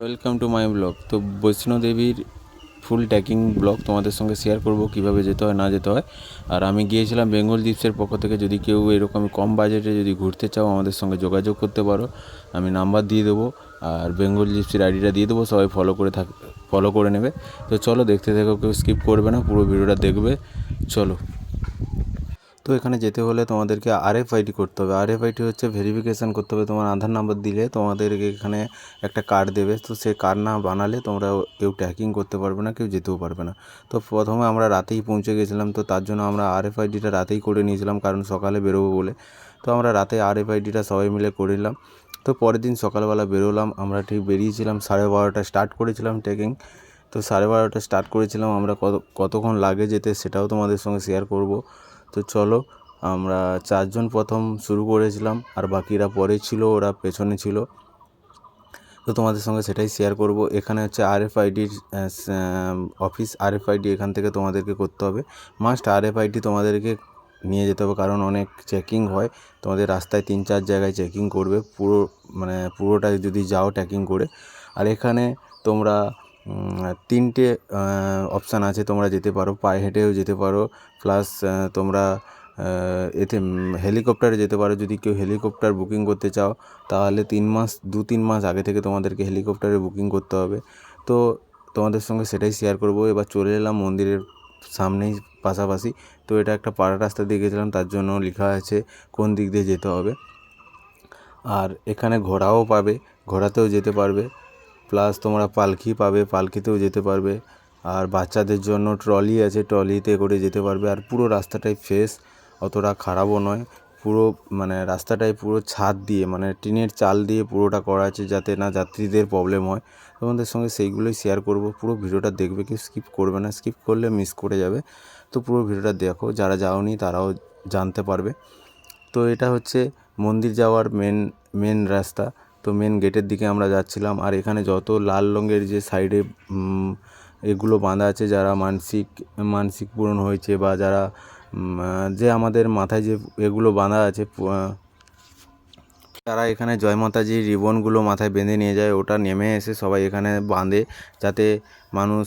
Welcome to my blog. তো বৈষ্ণোদেবীর ফুল trekking blog তোমাদের সঙ্গে শেয়ার করব, কিভাবে যেতে হয় না যেতে হয়। আর আমি গিয়েছিলাম বেঙ্গল জিপসের পক্ষ থেকে। যদি কেউ এরকম কম বাজেটে যদি ঘুরতে চাও আমাদের সঙ্গে যোগাযোগ করতে পারো, আমি নাম্বার দিয়ে দেবো আর বেঙ্গল জিপসির আইডিটা দিয়ে দেবো। সবাই ফলো করে নেবে। তো চলো দেখতে থাকো, কেউ স্কিপ করবে না, পুরো ভিডিওটা দেখবে। চলো। তো এখানে যেতে হলে তোমাদেরকে আরএফআইডি করতে হবে। আরএফআইডি হচ্ছে ভেরিফিকেশান করতে হবে। তোমার আধার নাম্বার দিলে তোমাদেরকে এখানে একটা কার্ড দেবে। তো সেই কার্ড না বানালে তোমরা কেউ ট্র্যাকিং করতে পারবে না, কেউ যেতেও পারবে না। তো প্রথমে আমরা রাতেই পৌঁছে গেছিলাম, তো তার জন্য আমরা আরএফআইডিটা রাতেই করে নিয়েছিলাম, কারণ সকালে বেরোবো বলে। তো আমরা রাতে আরএফআইডিটা সবাই মিলে করে নিলাম। তো পরের দিন সকালবেলা বেরোলাম। আমরা ঠিক বেরিয়েছিলাম 12:30 স্টার্ট করেছিলাম ট্রেকিং। তো 12:30 স্টার্ট করেছিলাম। আমরা কতক্ষণ লাগে যেতে সেটাও তোমাদের সঙ্গে শেয়ার করব। তো চলো, আমরা 4 জন প্রথম শুরু করেছিলাম, আর বাকিরা পরে ছিল, ওরা পেছনে ছিল। তো তোমাদের সঙ্গে সেটাই শেয়ার করব। এখানে হচ্ছে আরএফআইডির অফিস। আরএফআইডি এখান থেকে তোমাদেরকে করতে হবে। মাস্ট আরএফআইডি তোমাদেরকে নিয়ে যেতে হবে, কারণ অনেক চেকিং হয়। তোমাদের রাস্তায় 3-4 জায়গায় চেকিং করবে, পুরোটাই যদি যাও ট্রেকিং করে। আর এখানে তোমরা 3টে অপশান আছে, তোমরা যেতে পারো, পায়ে হেঁটেও যেতে পারো, প্লাস তোমরা এতে হেলিকপ্টারে যেতে পারো। যদি কেউ হেলিকপ্টার বুকিং করতে চাও তাহলে 2-3 মাস আগে থেকে তোমাদেরকে হেলিকপ্টারে বুকিং করতে হবে। তো তোমাদের সঙ্গে সেটাই শেয়ার করব। এবার চলে এলাম মন্দিরের সামনেই পাশাপাশি। তো এটা একটা পাড়া রাস্তা দিয়ে গেছিলাম, তার জন্য লেখা আছে কোন দিক দিয়ে যেতে হবে। আর এখানে ঘোড়াও পাবে, ঘোড়াতেও যেতে পারবে, প্লাস তোমরা পালকি পাবে, পালকিতেও যেতে পারবে। আর বাচ্চাদের জন্য ট্রলি আছে, ট্রলিতে করে যেতে পারবে। আর পুরো রাস্তাটাই ফ্রেশ, অতটা খারাপও নয়। পুরো রাস্তাটাই পুরো ছাদ দিয়ে, টিনের চাল দিয়ে পুরোটা করা আছে, যাতে না যাত্রীদের প্রবলেম হয়। তোমাদের সঙ্গে সেইগুলোই শেয়ার করব। পুরো ভিডিওটা দেখবে, কেউ স্কিপ করবে না, স্কিপ করলে মিস করে যাবে। তো পুরো ভিডিওটা দেখো, যারা যাওনি তারাও জানতে পারবে। তো এটা হচ্ছে মন্দির যাওয়ার মেন রাস্তা। তো মেন গেটের দিকে আমরা যাচ্ছিলাম। আর এখানে যত লাল রঙের যে সাইডে এগুলো বাঁধা আছে, যারা মানসিক পূরণ হয়েছে, বা যারা যে আমাদের মাথায় যে এগুলো বাঁধা আছে, তারা এখানে জয় মাতাজির রিবনগুলো মাথায় বেঁধে নিয়ে যায়। ওটা নেমে এসে সবাই এখানে বাঁধে, যাতে মানুষ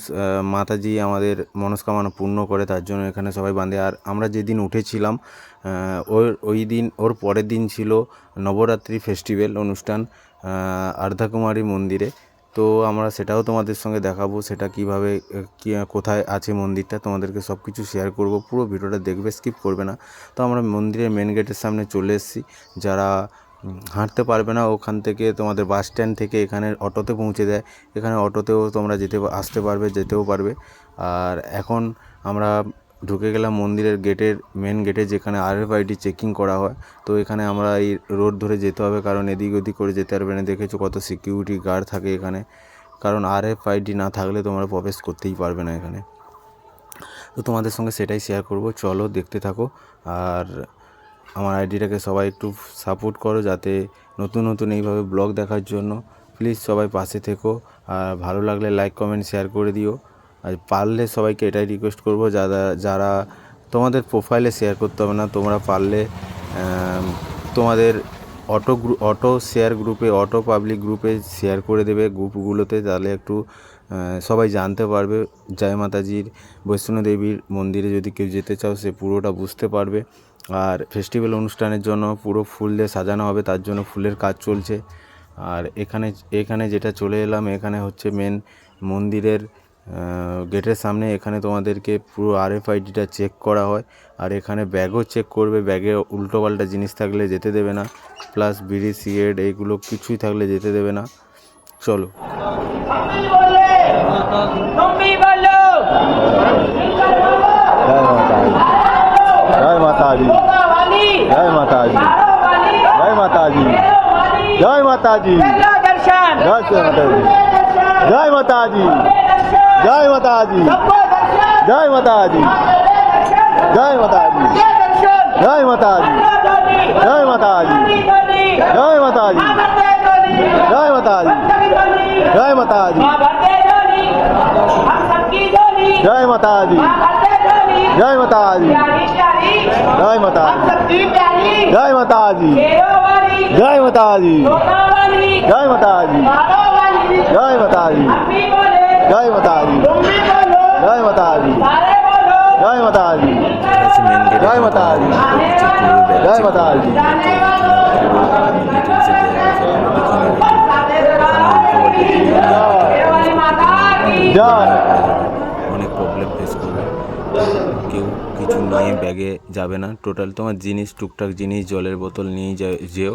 মাতাজি আমাদের মনস্কামনা পূর্ণ করে, তার জন্য এখানে সবাই বাঁধে। আর আমরা যেদিন উঠেছিলাম ওর পরের দিন ছিল নবরাত্রি ফেস্টিভ্যাল অনুষ্ঠান আর্ধাকুমারী মন্দিরে। তো আমরা সেটাও তোমাদের সঙ্গে দেখাবো, সেটা কীভাবে কোথায় আছে মন্দিরটা, তোমাদেরকে সব কিছু শেয়ার করব। পুরো ভিডিওটা দেখবে, স্কিপ করবে না। তো আমরা মন্দিরের মেন গেটের সামনে চলে এসেছি। যারা হাঁটতে পারবে না, ওখান থেকে তোমাদের বাস স্ট্যান্ড থেকে এখানে অটোতে পৌঁছে দেয়। এখানে অটোতেও তোমরা আসতে পারবে, যেতেও পারবে। আর এখন আমরা ঢুকে গেলাম মন্দিরের মেন গেটে, যেখানে আরএফআইডি চেকিং করা হয়। তো এখানে আমরা এই রোড ধরে যেতে হবে, কারণ এদিক ওদিক করে যেতে পারবে না। দেখেছো কত সিকিউরিটি গার্ড থাকে এখানে, কারণ আরএফআইডি না থাকলে তোমরা প্রবেশ করতেই পারবে না এখানে। তো তোমাদের সঙ্গে সেটাই শেয়ার করব। চলো দেখতে থাকো। আর আমার আইডিটাকে সবাই একটু সাপোর্ট করো, যাতে নতুন নতুন এইভাবে ব্লগ দেখার জন্য প্লিজ সবাই পাশে থেকো। আর ভালো লাগলে লাইক কমেন্ট শেয়ার করে দিও। আর পারলে সবাইকে এটাই রিকোয়েস্ট করবো, যারা তোমাদের প্রোফাইলে শেয়ার করতে হবে না, তোমরা পারলে তোমাদের অটো শেয়ার গ্রুপে, অটো পাবলিক গ্রুপে শেয়ার করে দেবে, গ্রুপগুলোতে, তাহলে একটু সবাই জানতে পারবে। জয় মাতাজির বৈষ্ণোদেবীর মন্দিরে যদি কেউ যেতে চাও, সে পুরোটা বুঝতে পারবে। আর ফেস্টিভ্যাল অনুষ্ঠানের জন্য পুরো ফুল দিয়ে সাজানো হবে, তার জন্য ফুলের কাজ চলছে। আর এখানে যেটা চলে এলাম, এখানে হচ্ছে মেন মন্দিরের গেটের সামনে। এখানে তোমাদেরকে পুরো আরএফআইডিটা চেক করা হয়। আর এখানে ব্যাগও চেক করবে, ব্যাগে উল্টোপাল্টা জিনিস থাকলে যেতে দেবে না, প্লাস বিড়ি সিগারেট এইগুলো কিছুই থাকলে যেতে দেবে না। চলো। जय माता दी, जय माता दी, जय माता दी, जय माता दी, जय माता दी, जय माता दी, जय माता दी, जय माता दी, जय माता दी, जय माता दी, जय माता दी, जय माता दी, जय माता दी, जय माता दी, जय माता दी, जय माता दी, जय माता दी, जय माता दी, जय माता दी, জয় মাতাজি জয় মাতাজি জয় মাতাজি জয় মাতাজি এটা হচ্ছে মেন গেট। জয় মাতাজি জয় মাতাজি জয় অনেক প্রবলেম ফেস করবে, কেউ কিছু নিয়ে ব্যাগে যাবে না। টোটাল তোমার জিনিস, টুকটাক জিনিস, জলের বোতল নিয়ে যেও।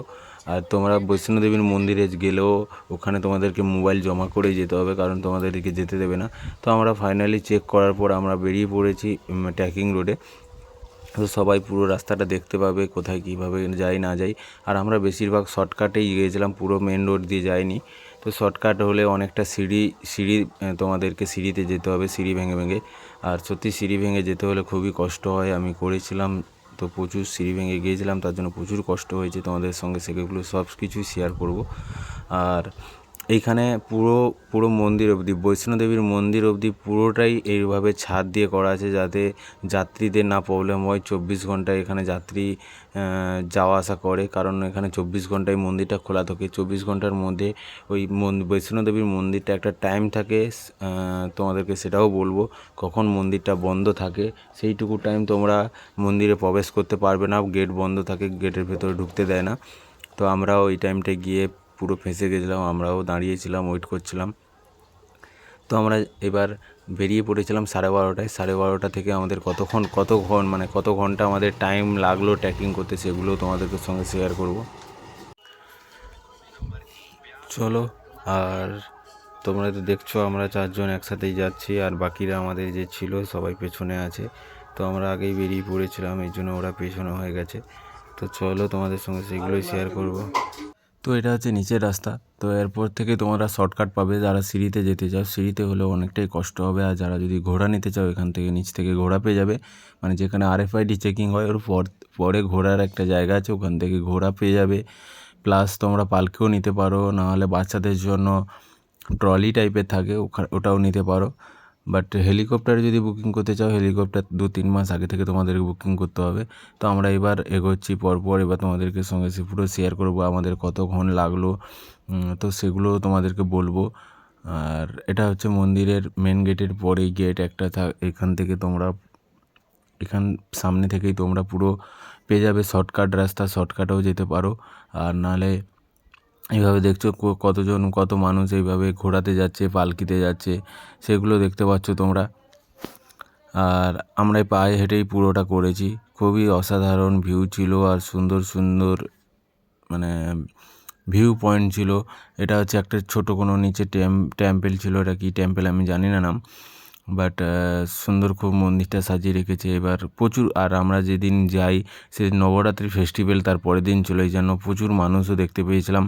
আর তোমরা বৈষ্ণোদেবীর মন্দিরে গেলেও ওখানে তোমাদেরকে মোবাইল জমা করেই যেতে হবে, কারণ তোমাদেরকে যেতে দেবে না। তো আমরা ফাইনালি চেক করার পর আমরা বেরিয়ে পড়েছি ট্রেকিং রোডে। তো সবাই পুরো রাস্তাটা দেখতে পাবে, কোথায় কীভাবে যাই না যাই। আর আমরা বেশিরভাগ শর্টকাটেই গিয়েছিলাম, পুরো মেন রোড দিয়ে যাইনি। তো শর্টকাট হলে অনেকটা সিঁড়ি তোমাদেরকে সিঁড়িতে যেতে হবে, সিঁড়ি ভেঙে ভেঙে। আর সত্যি সিঁড়ি ভেঙে যেতে হলে খুবই কষ্ট হয়, আমি করেছিলাম তো প্রচুর সিঁড়ি ভেঙে গিয়েছিলাম, তার জন্য প্রচুর কষ্ট হয়েছে। তোমাদের সঙ্গে সেগুলো সব কিছুই শেয়ার করব। আর এইখানে পুরো মন্দির অবধি, বৈষ্ণোদেবীর মন্দির অবধি পুরোটাই এইভাবে ছাদ দিয়ে করা আছে, যাতে যাত্রীদের না প্রবলেম হয়। 24 ঘন্টায় এখানে যাত্রী যাওয়া আসা করে, কারণ এখানে 24 ঘন্টায় মন্দিরটা খোলা থাকে। 24 ঘন্টার মধ্যে ওই বৈষ্ণোদেবীর মন্দিরটা একটা টাইম থাকে, তোমাদেরকে সেটাও বলবো কখন মন্দিরটা বন্ধ থাকে। সেইটুকু টাইম তোমরা মন্দিরে প্রবেশ করতে পারবে না, গেট বন্ধ থাকে, গেটের ভেতরে ঢুকতে দেয় না। তো আমরাও ওই টাইমটায় গিয়ে পুরো ফেঁসে গেছিলাম, আমরাও দাঁড়িয়েছিলাম, ওয়েট করছিলাম। তো আমরা এবার বেরিয়ে পড়েছিলাম 12:30টায়। 12:30 থেকে আমাদের কত ঘন্টা আমাদের টাইম লাগলো ট্রেকিং করতে, সেগুলো তোমাদেরকে সঙ্গে শেয়ার করব। চলো, আর তোমরা তো দেখছো আমরা 4 জন একসাথেই যাচ্ছি, আর বাকিরা আমাদের যে ছিল সবাই পেছনে আছে। তো আমরা আগেই বেরিয়ে পড়েছিলাম, এই জন্য ওরা পেছনে হয়ে গেছে। তো চলো তোমাদের সঙ্গে সেগুলোই শেয়ার করব। তো এটা হচ্ছে নিচের রাস্তা। তো এরপর থেকে তোমরা শর্টকাট পাবে। যারা সিঁড়িতে যেতে চাও, সিঁড়িতে হলেও অনেকটাই কষ্ট হবে। আর যারা যদি ঘোড়া নিতে চাও, এখান থেকে নিচ থেকে ঘোড়া পেয়ে যাবে, মানে যেখানে RFID চেকিং হয় ওর পরে ঘোড়ার একটা জায়গা আছে, ওখান থেকে ঘোড়া পেয়ে যাবে। প্লাস তোমরা পালকিও নিতে পারো, নাহলে বাচ্চাদের জন্য ট্রলি টাইপের থাকে, ওটাও নিতে পারো। বাট হেলিকপ্টারে যদি বুকিং করতে চাও, হেলিকপ্টার 2-3 মাস আগে থেকে তোমাদেরকে বুকিং করতে হবে। তো আমরা এবার এগোচ্ছি পরপর, এবার তোমাদেরকে সঙ্গে পুরো শেয়ার করবো আমাদের কতক্ষণ লাগলো। তো সেগুলো তোমাদেরকে বলবো। আর এটা হচ্ছে মন্দিরের মেন গেটের পরেই গেট একটা, এখান থেকে তোমরা সামনে থেকেই তোমরা পুরো পেয়ে যাবে শর্টকাট রাস্তা, শর্টকাটেও যেতে পারো। আর নাহলে এইভাবে দেখছো কত মানুষ এইভাবে ঘোড়াতে যাচ্ছে, পালকিতে যাচ্ছে, সেগুলো দেখতে পাচ্ছ তোমরা। আর আমরা পায়ে হেঁটেই পুরোটা করেছি। খুবই অসাধারণ ভিউ ছিল, আর সুন্দর সুন্দর মানে ভিউ পয়েন্ট ছিল। এটা হচ্ছে একটা ছোটো কোনো নিচে টেম্পেল ছিল, এটা কি টেম্পেল আমি জানি না নাম, বাট সুন্দর খুব মন্দিরটা সাজিয়ে রেখেছে এবার প্রচুর। আর আমরা যেদিন যাই সে নবরাত্রি ফেস্টিভ্যাল, তার পরের দিন ছিল, এই জন্য প্রচুর মানুষও দেখতে পেয়েছিলাম,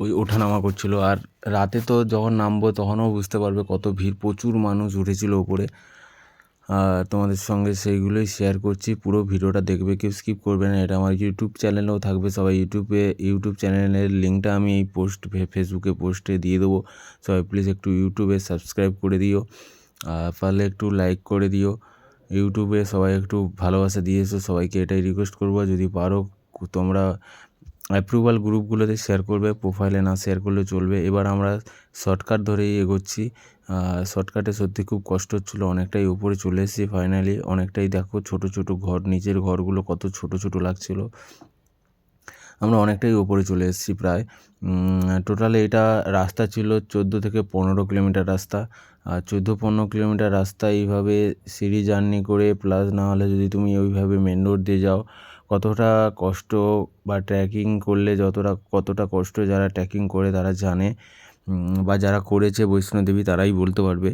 ওই ওঠানামা করছিল। আর রাতে তো যখন নামবো তখনও বুঝতে পারবে কত ভিড়, প্রচুর মানুষ উঠেছিল ওপরে। আর তোমাদের সঙ্গে সেইগুলোই শেয়ার করছি, পুরো ভিডিওটা দেখবে, কেউ স্কিপ করবে না। এটা আমার ইউটিউব চ্যানেলেও থাকবে, সবাই ইউটিউব চ্যানেলের লিঙ্কটা আমি এই ফেসবুকে পোস্টে দিয়ে দেবো। সবাই প্লিজ একটু ইউটিউবে সাবস্ক্রাইব করে দিও, আর পারলে একটু লাইক করে দিও। ইউটিউবে সবাই একটু ভালোবাসা দিয়ে এসো, সবাইকে এটাই রিকোয়েস্ট করবো। যদি পারো তোমরা অ্যাপ্রুভাল গ্রুপগুলোতে শেয়ার করবে, প্রোফাইলে না শেয়ার করলে চলবে। এবার আমরা শর্টকাট ধরেই এগোচ্ছি। শর্টকাটে সত্যি খুব কষ্ট হচ্ছিলো, অনেকটাই উপরে চলে এসেছি ফাইনালি। অনেকটাই দেখো ছোট ছোট ঘর, নিচের ঘরগুলো কত ছোট ছোট লাগছিলো। আমরা অনেকটাই উপরে চলে এসেছি প্রায়। টোটালে এটা রাস্তা ছিল 14 থেকে 15 কিলোমিটার রাস্তা। আর 14-15 কিলোমিটার রাস্তা এইভাবে সিঁড়ি জার্নি করে, প্লাস না হলে যদি তুমি ওইভাবে মেন রোড দিয়ে যাও, কতটা কষ্ট, বা ট্রেকিং করলে কতটা কষ্ট যারা ট্রেকিং করে তারা জানে, বা যারা করেছে বৈষ্ণোদেবী তারাই বলতে পারবে।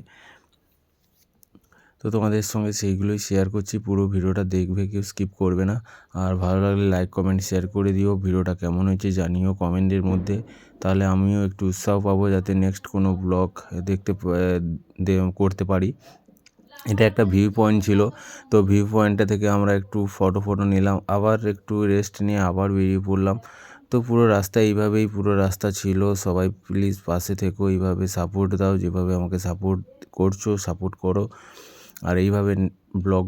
তো তোমাদের সঙ্গে সেইগুলোই শেয়ার করছি, পুরো ভিডিওটা দেখবে, কেউ স্কিপ করবে না। আর ভালো লাগলে লাইক কমেন্ট শেয়ার করে দিও। ভিডিওটা কেমন হয়েছে জানিও কমেন্টের মধ্যে, তাহলে আমিও একটু উৎসাহ পাবো যাতে নেক্সট কোনো ব্লগ করতে পারি। এটা একটা ভিউ পয়েন্ট ছিল, তো ভিউ পয়েন্টটা থেকে আমরা একটু ফটো নিলাম, আবার একটু রেস্ট নিয়ে আবার বেরিয়ে পড়লাম। তো পুরো রাস্তা এইভাবেই পুরো রাস্তা ছিল। সবাই প্লিজ পাশে থেকো, এইভাবে সাপোর্ট দাও, যেভাবে আমাকে সাপোর্ট করছো, সাপোর্ট করো। আর এইভাবে ব্লগ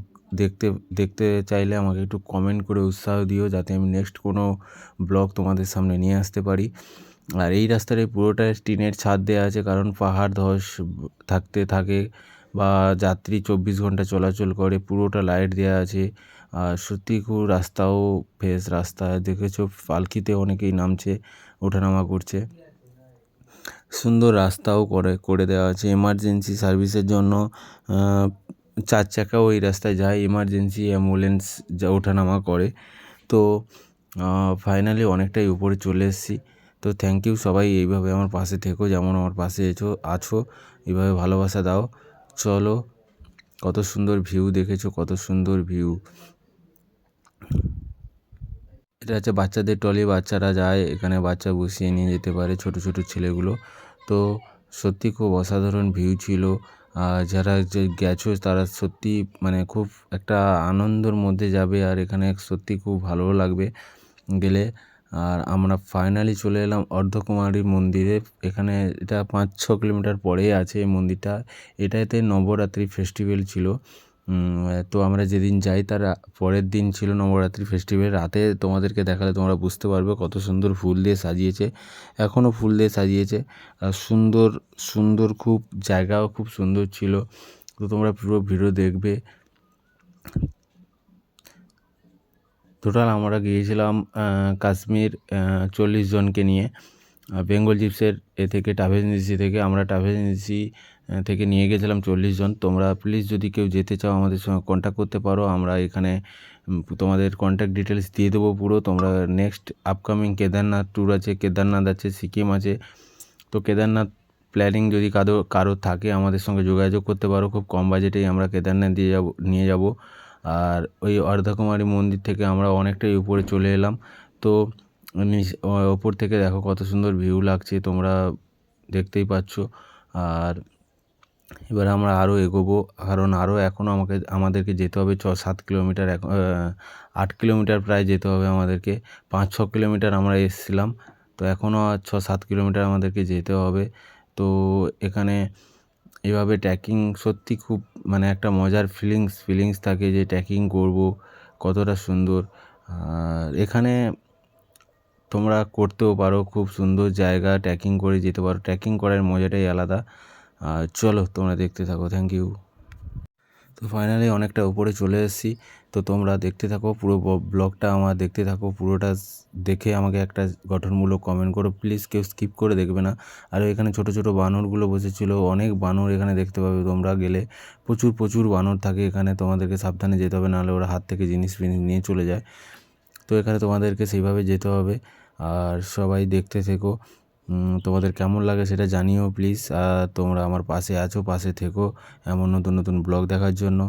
দেখতে চাইলে আমাকে একটু কমেন্ট করে উৎসাহ দিও, যাতে আমি নেক্সট কোনো ব্লগ তোমাদের সামনে নিয়ে আসতে পারি। আর এই রাস্তার এই পুরোটায় টিনের ছাদ দেওয়া আছে, কারণ পাহাড় ধস থাকতে থাকে বা যাত্রী 24 ঘন্টা চলাচল করে, পুরোটা লাইট দেওয়া আছে। আর সত্যি খুব রাস্তাও ফ্রেশ রাস্তা, দেখেছো পালকিতে অনেকেই নামছে, ওঠানামা করছে। সুন্দর রাস্তাও করে দেওয়া আছে। এমার্জেন্সি সার্ভিসের জন্য 4 চাকাও এই রাস্তায় যায়, এমার্জেন্সি অ্যাম্বুলেন্স যা ওঠানামা করে। তো ফাইনালি অনেকটাই উপরে চলে এসেছি। তো থ্যাংক ইউ সবাই, এইভাবে আমার পাশে থেকো, যেমন আমার পাশে আছো এইভাবে ভালোবাসা দাও। চলো, কত সুন্দর ভিউ দেখেছো, কত সুন্দর ভিউ। এটা হচ্ছে বাচ্চাদের ট্রলি, বাচ্চারা যায় এখানে, বাচ্চা বসিয়ে নিয়ে যেতে পারে, ছোট ছোট ছেলেগুলো। তো সত্যি খুব অসাধারণ ভিউ ছিল। যারা যে গেছো তারা সত্যি মানে খুব একটা আনন্দের মধ্যে যাবে, আর এখানে সত্যি খুব ভালোও লাগবে গেলে। আর আমরা ফাইনালি চলে এলাম অর্ধকুমারী মন্দিরে। এখানে এটা 5-6 কিলোমিটার পরেই আছে এই মন্দিরটা। এটাতে নবরাত্রি ফেস্টিভ্যাল ছিল। তো আমরা যেদিন যাই তার পরের দিন ছিল নবরাত্রি ফেস্টিভ্যাল। রাতে তোমাদেরকে দেখালে তোমরা বুঝতে পারবে কত সুন্দর ফুল দিয়ে সাজিয়েছে, এখনও ফুল দিয়ে সাজিয়েছে। আর সুন্দর সুন্দর খুব, জায়গাও খুব সুন্দর ছিল। তো তোমরা পুরো ভিডিও দেখবে। টোটাল আমরা গিয়েছিলাম কাশ্মীর 40 জনকে নিয়ে, বেঙ্গল জিপসের থেকে ট্রাভেল এজেন্সি থেকে। আমরা ট্রাভেল এজেন্সি থেকে নিয়ে গেছিলাম 40 জন। তোমরা প্লিজ যদি কেউ যেতে চাও আমাদের সঙ্গে কন্ট্যাক্ট করতে পারো। আমরা এখানে তোমাদের কন্ট্যাক্ট ডিটেলস দিয়ে দেবো পুরো। তোমরা নেক্সট আপকামিং কেদারনাথ ট্যুর আছে, কেদারনাথ আছে, সিকিম আছে। তো কেদারনাথ প্ল্যানিং যদি কারো থাকে আমাদের সঙ্গে যোগাযোগ করতে পারো। খুব কম বাজেটেই আমরা কেদারনাথ নিয়ে যাব। আর ওই অর্ধকুমারী মন্দির থেকে আমরা অনেকটাই উপরে চলে এলাম। তো ওপর থেকে দেখো কত সুন্দর ভিউ লাগছে, তোমরা দেখতেই পাচ্ছ। আর এবার আমরা আরও এগোবো, কারণ আরও এখনও আমাদেরকে যেতে হবে 6-7 কিলোমিটার, 8 কিলোমিটার প্রায় যেতে হবে আমাদেরকে। 5-6 কিলোমিটার আমরা এসেছিলাম, তো এখনও 6-7 কিলোমিটার আমাদেরকে যেতে হবে। তো এখানে এভাবে ট্রেকিং সত্যি খুব মানে একটা মজার ফিলিংস থাকে যে ট্রেকিং করব, কতটা সুন্দর। আর এখানে তোমরা করতেও পারো, খুব সুন্দর জায়গা, ট্রেকিং করে যেতে পারো, ট্রেকিং করার মজাটাই আলাদা। আর চলো তোমরা দেখতে থাকো, থ্যাংক ইউ। তো ফাইনালি অনেকটা উপরে চলে এসেছি। তো তোমরা দেখতে থাকো পুরো ব্লগটা, আমার দেখতে থাকো পুরোটা। দেখে আমাকে একটা গঠনমূলক কমেন্ট করো প্লিজ, কেউ স্কিপ করে দেখবে না। আর এখানে ছোট ছোট বানরগুলো বসেছিল, অনেক বানর এখানে দেখতে পাবে তোমরা গেলে। প্রচুর প্রচুর বানর থাকে এখানে, তোমাদেরকে সাবধানে যেতে হবে, নাহলে ওরা হাত থেকে জিনিস নিয়ে চলে যায়। তো এখানে তোমাদেরকে সেইভাবে যেতে হবে। আর সবাই দেখতে থেকো, তোমাদের কেমন লাগে সেটা জানিও প্লিজ। আর তোমরা আমার পাশে আছো, পাশে থেকো এমন নতুন নতুন ব্লগ দেখার জন্য।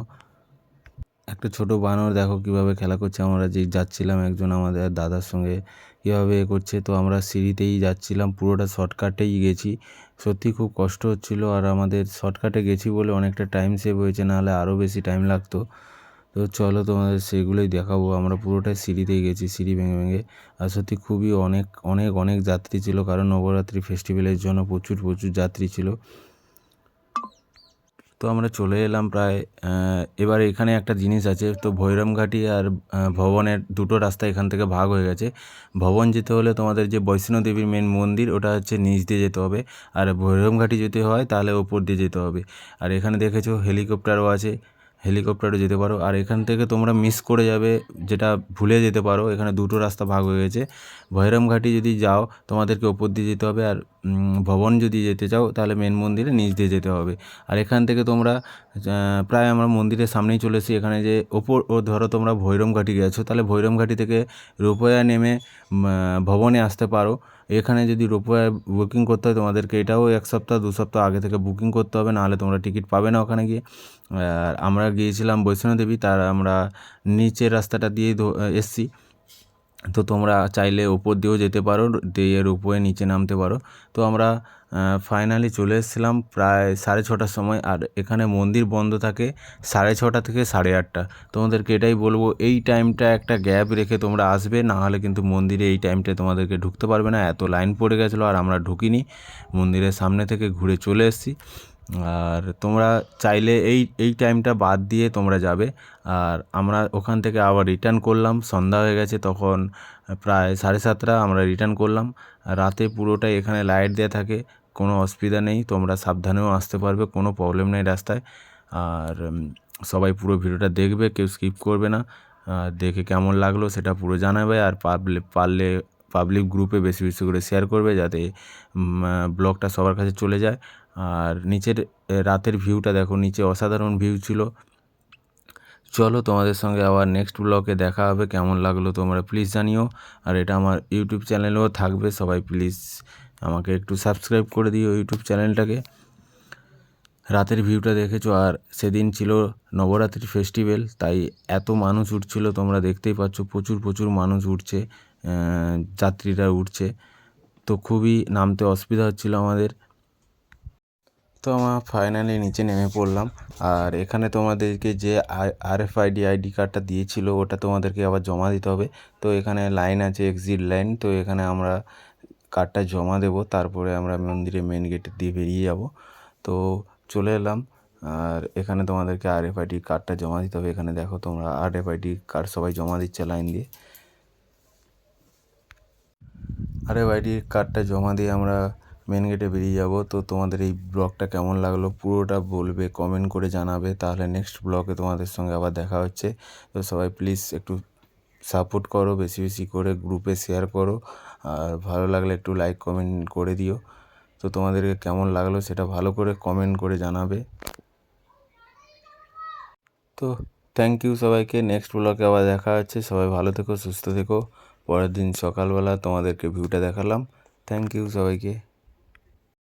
একটা ছোট বানর দেখো কীভাবে খেলা করছে। আমরা যে যাচ্ছিলাম একজন আমাদের দাদার সঙ্গে, কীভাবে করছে। তো আমরা সিঁড়িতেই যাচ্ছিলাম, পুরোটা শর্টকাটেই গেছি। সত্যি খুব কষ্ট হচ্ছিলো, আর আমাদের শর্টকাটে গেছি বলে অনেকটা টাইম সেভ হয়েছে, নাহলে আরও বেশি টাইম লাগতো। তো চলো তোমাদের সেগুলোই দেখাবো। আমরা পুরোটাই সিঁড়িতেই গেছি, সিঁড়ি ভেঙে ভেঙে। আর সত্যি খুবই অনেক অনেক অনেক যাত্রী ছিল, কারণ নবরাত্রি ফেস্টিভ্যালের জন্য প্রচুর প্রচুর যাত্রী ছিল। তো আমরা চলে এলাম প্রায়। এবার এখানে একটা জিনিস আছে, তো ভৈরমঘাটি আর ভবনের দুটো রাস্তা এখান থেকে ভাগ হয়ে গেছে। ভবন যেতে হলে তোমাদের যে বৈষ্ণোদেবীর মেন মন্দির, ওটা হচ্ছে নিচ দিয়ে যেতে হবে। আর ভৈরমঘাটি যেতে হয় তাহলে ওপর দিয়ে যেতে হবে। আর এখানে দেখেছো হেলিকপ্টারও আছে, হেলিকপ্টারও যেতে পারো। আর এখান থেকে তোমরা মিস করে যাবে, যেটা ভুলে যেতে পারো, এখানে দুটো রাস্তা ভাগ হয়ে গেছে। ভৈরমঘাটি যদি যাও তোমাদেরকে ওপর দিয়ে যেতে হবে, আর ভবন যদি যেতে চাও তাহলে মেন মন্দিরে নিচ দিয়ে যেতে হবে। আর এখান থেকে তোমরা প্রায় আমরা মন্দিরের সামনেই চলে এসেছি। এখানে যে ধরো তোমরা ভৈরমঘাটি গেছো, তাহলে ভৈরমঘাটি থেকে রোপওয়ে নেমে ভবনে আসতে পারো। এখানে যদি রোপওয়ে বুকিং করতে হয় তোমাদেরকে এটাও 1 সপ্তাহ 2 সপ্তাহ আগে থেকে বুকিং করতে হবে, নাহলে তোমরা টিকিট পাবে না ওখানে গিয়ে। আর আমরা গিয়েছিলাম বৈষ্ণোদেবী, তার আমরা নিচের রাস্তাটা দিয়ে এসছি। তো তোমরা চাইলে ওপর দিয়েও যেতে পারো, দিয়ে রোপওয়ে নিচে নামতে পারো। তো আমরা ফাইনালি চলে এসেছিলাম প্রায় 6:30টার সময়। আর এখানে মন্দির বন্ধ থাকে 6:30 থেকে 8:30। তোমাদেরকে এটাই বলবো, এই টাইমটা একটা গ্যাপ রেখে তোমরা আসবে, না হলে কিন্তু মন্দিরে এই টাইমটায় তোমাদেরকে ঢুকতে পারবে না, এত লাইন পড়ে গেছিলো। আর আমরা ঢুকিনি, মন্দিরের সামনে থেকে ঘুরে চলে এসেছি। আর তোমরা চাইলে এই টাইমটা বাদ দিয়ে তোমরা যাবে। আর আমরা ওখান থেকে আবার রিটার্ন করলাম, সন্ধ্যা হয়ে গেছে তখন, প্রায় 7:30 আমরা রিটার্ন করলাম। রাতে পুরোটাই এখানে লাইট দেওয়া থাকে, কোনো অসুবিধা নেই, তোমরা সাবধানেও আসতে পারবে, কোনো প্রবলেম নেই রাস্তায়। আর সবাই পুরো ভিডিওটা দেখবে, কেউ স্কিপ করবে না। দেখে কেমন লাগলো সেটা পুরো জানাবে। আর পারলে পাবলিক গ্রুপে বেশি বেশি করে শেয়ার করবে, যাতে ব্লগটা সবার কাছে চলে যায়। আর নিচের রাতের ভিউটা দেখো, নিচে অসাধারণ ভিউ ছিল। চলো তোমাদের সঙ্গে আবার নেক্সট ব্লগে দেখা হবে। কেমন লাগলো তোমরা প্লিজ জানিও। আর এটা আমার ইউটিউব চ্যানেলেও থাকবে, সবাই প্লিজ আমাকে একটু সাবস্ক্রাইব করে দিও ইউটিউব চ্যানেলটাকে। রাতের ভিউটা দেখেছো। আর সেদিন ছিল নবরাত্রি ফেস্টিভ্যাল, তাই এত মানুষ উঠছিল, তোমরা দেখতেই পাচ্ছ, প্রচুর প্রচুর মানুষ উঠছে, যাত্রীরা উঠছে। তো খুবই নামতে অসুবিধা হচ্ছিল আমাদের। তো আমরা ফাইনালি নিচে নেমে পড়লাম। আর এখানে তোমাদেরকে যে RFID আইডি কার্ডটা দিয়েছিল ওটা তোমাদেরকে আবার জমা দিতে হবে। তো এখানে লাইন আছে, এক্সিট লাইন। তো এখানে আমরা কার্ডটা জমা দেব, তারপরে আমরা মন্দিরে মেন গেট দিয়ে বেরিয়ে যাব। তো চলে এলাম। আর এখানে তোমাদেরকে RFID কার্ডটা জমা দিতে হবে। এখানে দেখো তোমরা RFID কার্ড সবাই জমা দিচ্ছে লাইন দিয়ে। RFID কার্ডটা জমা দিয়ে আমরা মেন গেটে বেরিয়ে যাব। তো তোমাদের এই ব্লগটা কেমন লাগলো পুরোটা বলবে, কমেন্ট করে জানাবে, তাহলে নেক্সট ব্লগে তোমাদের সঙ্গে আবার দেখা হচ্ছে। তো সবাই প্লিজ একটু সাপোর্ট করো, বেশি বেশি করে গ্রুপে শেয়ার করো। আর ভালো লাগলে একটু লাইক কমেন্ট করে দিও। তো তোমাদেরকে কেমন লাগলো সেটা ভালো করে কমেন্ট করে জানাবে। তো থ্যাংক ইউ সবাইকে, নেক্সট ব্লগে আবার দেখা হচ্ছে। সবাই ভালো থেকো, সুস্থ থেকো। পরের দিন সকালবেলা তোমাদেরকে ভিউটা দেখালাম। থ্যাংক ইউ সবাইকে।